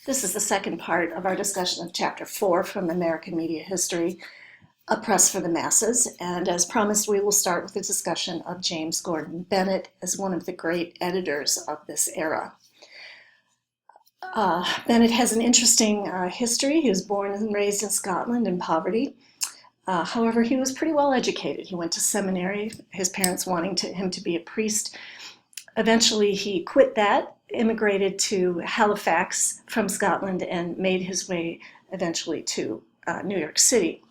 This is the second part of our discussion of Chapter 4 from American Media History, A Press for the Masses. And as promised, we will start with a discussion of James Gordon Bennett as one of the great editors of this era. Bennett has an interesting history. He was born and raised in Scotland in poverty. However, he was pretty well educated. He went to seminary, his parents wanting him to be a priest. Eventually, he quit that, immigrated to Halifax from Scotland, and made his way eventually to New York City.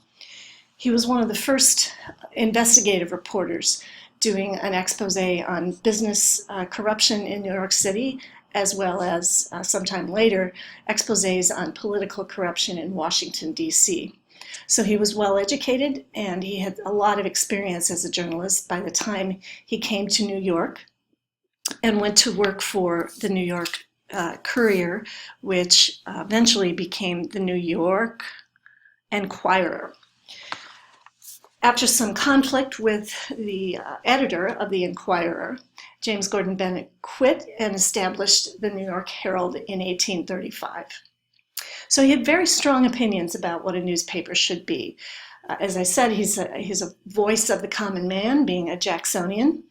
He was one of the first investigative reporters doing an expose on business corruption in New York City, as well as sometime later, exposés on political corruption in Washington, D.C. So he was well educated, and he had a lot of experience as a journalist by the time he came to New York and went to work for the New York Courier, which eventually became the New York Enquirer. After some conflict with the editor of the Enquirer, James Gordon Bennett quit and established the New York Herald in 1835. So he had very strong opinions about what a newspaper should be. As I said, he's a voice of the common man, being a Jacksonian.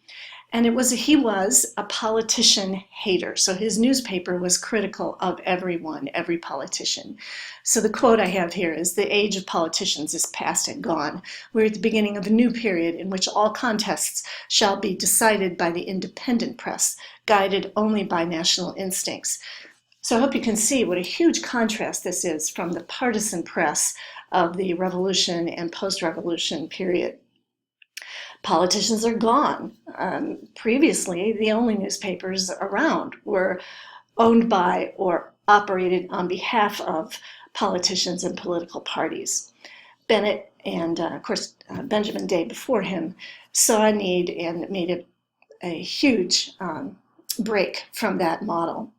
And he was a politician hater. So his newspaper was critical of everyone, every politician. So the quote I have here is, "The age of politicians is past and gone. We're at the beginning of a new period in which all contests shall be decided by the independent press, guided only by national instincts." So I hope you can see what a huge contrast this is from the partisan press of the Revolution and post-Revolution period. Politicians are gone. Previously, the only newspapers around were owned by or operated on behalf of politicians and political parties. Bennett and, of course, Benjamin Day before him saw a need and made a huge break from that model.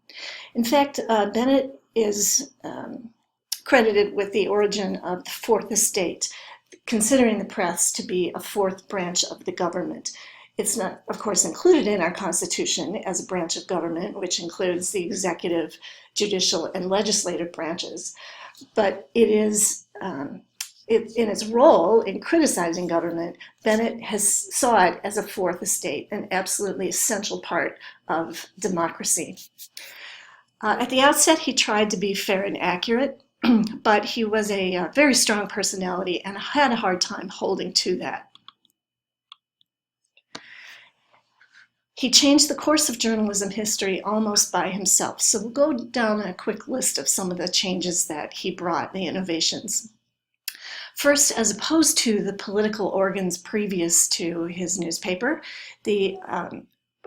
In fact, Bennett is credited with the origin of the Fourth Estate, considering the press to be a fourth branch of the government. It's not, of course, included in our Constitution as a branch of government, which includes the executive, judicial, and legislative branches. But it is, in its role in criticizing government, Bennett saw it as a fourth estate, an absolutely essential part of democracy. At the outset, he tried to be fair and accurate, but he was a very strong personality and had a hard time holding to that. He changed the course of journalism history almost by himself. So we'll go down a quick list of some of the changes that he brought, the innovations. First, as opposed to the political organs previous to his newspaper, the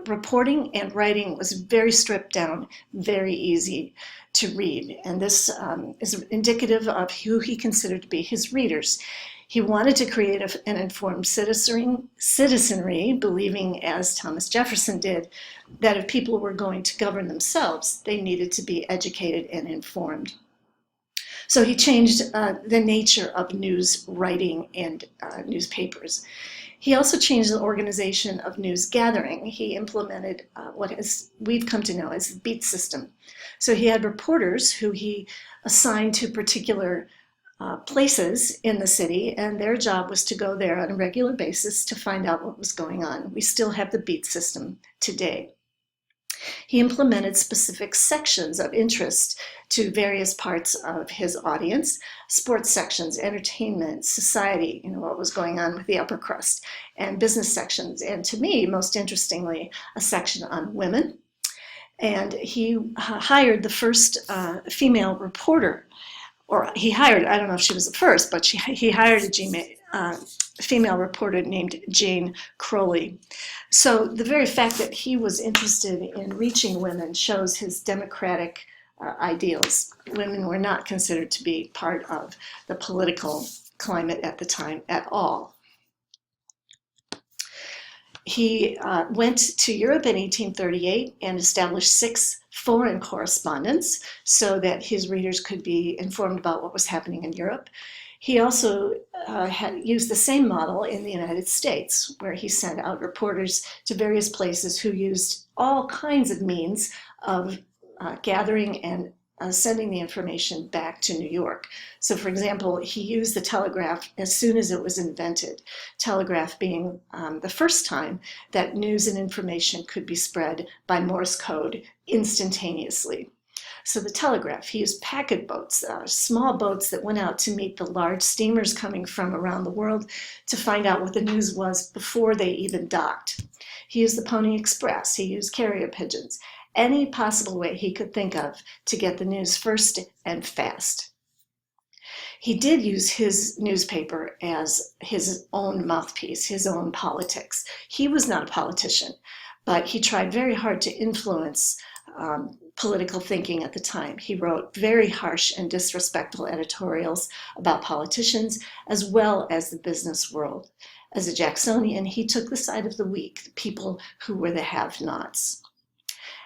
reporting and writing was very stripped down, very easy to read. And this is indicative of who he considered to be his readers. He wanted to create an informed citizenry, believing, as Thomas Jefferson did, that if people were going to govern themselves, they needed to be educated and informed. So he changed the nature of news writing and newspapers. He also changed the organization of news gathering. He implemented we've come to know as the beat system. So he had reporters who he assigned to particular places in the city, and their job was to go there on a regular basis to find out what was going on. We still have the beat system today. He implemented specific sections of interest to various parts of his audience: sports sections, entertainment, society, what was going on with the upper crust, and business sections. And to me, most interestingly, a section on women. And he hired the first female reporter, or he hired, I don't know if she was the first, but he hired a female reporter named Jane Crowley. So the very fact that he was interested in reaching women shows his democratic ideals. Women were not considered to be part of the political climate at the time at all. He went to Europe in 1838 and established 6 foreign correspondents so that his readers could be informed about what was happening in Europe. He also had used the same model in the United States, where he sent out reporters to various places who used all kinds of means of gathering and sending the information back to New York. So for example, he used the telegraph as soon as it was invented, telegraph being the first time that news and information could be spread by Morse code instantaneously. So the telegraph, he used packet boats, small boats that went out to meet the large steamers coming from around the world to find out what the news was before they even docked. He used the Pony Express, he used carrier pigeons, any possible way he could think of to get the news first and fast. He did use his newspaper as his own mouthpiece, his own politics. He was not a politician, but he tried very hard to influence political thinking at the time. He wrote very harsh and disrespectful editorials about politicians as well as the business world. As a Jacksonian, he took the side of the weak, the people who were the have-nots.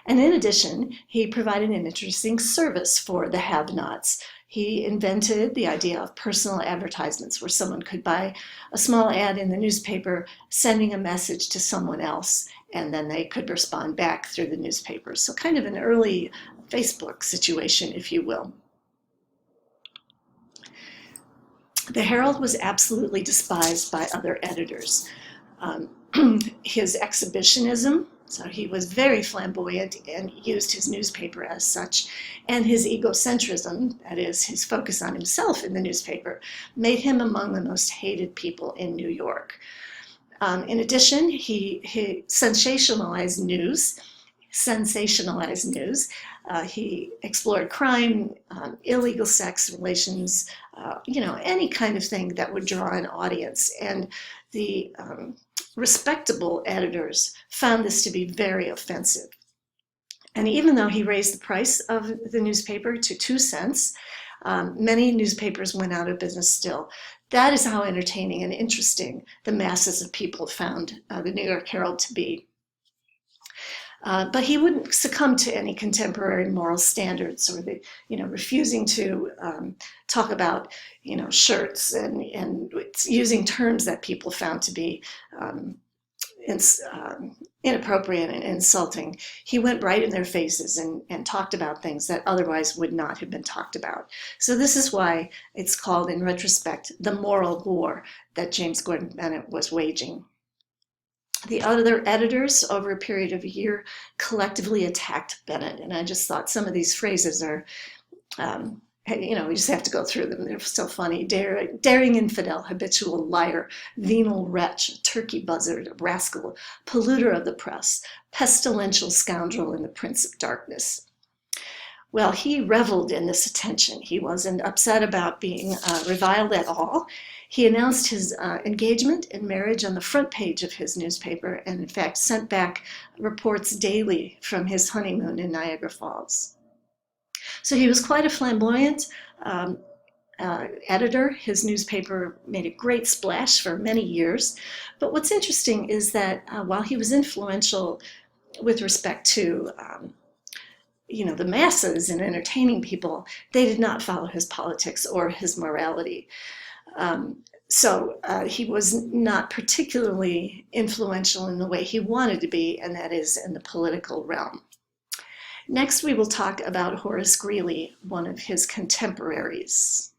And in addition, he provided an interesting service for the have-nots. He invented the idea of personal advertisements where someone could buy a small ad in the newspaper sending a message to someone else, and then they could respond back through the newspaper. So kind of an early Facebook situation, if you will. The Herald was absolutely despised by other editors. His exhibitionism, so he was very flamboyant and used his newspaper as such, and his egocentrism, that is, his focus on himself in the newspaper, made him among the most hated people in New York. In addition, he sensationalized news. He explored crime, illegal sex relations, any kind of thing that would draw an audience. And the respectable editors found this to be very offensive. And even though he raised the price of the newspaper to 2 cents, many newspapers went out of business still. That is how entertaining and interesting the masses of people found the New York Herald to be. But he wouldn't succumb to any contemporary moral standards or refusing to talk about, shirts and using terms that people found to be inappropriate and insulting. He went right in their faces and talked about things that otherwise would not have been talked about. So this is why it's called, in retrospect, the moral war that James Gordon Bennett was waging. The other editors, over a period of a year, collectively attacked Bennett. And I just thought some of these phrases are, we just have to go through them. They're so funny. Daring infidel, habitual liar, venal wretch, turkey buzzard, rascal, polluter of the press, pestilential scoundrel, and the prince of darkness. Well, he reveled in this attention. He wasn't upset about being reviled at all. He announced his engagement and marriage on the front page of his newspaper and, in fact, sent back reports daily from his honeymoon in Niagara Falls. So he was quite a flamboyant editor. His newspaper made a great splash for many years. But what's interesting is that while he was influential with respect to the masses and entertaining people, they did not follow his politics or his morality. So he was not particularly influential in the way he wanted to be, and that is in the political realm. Next, we will talk about Horace Greeley, one of his contemporaries.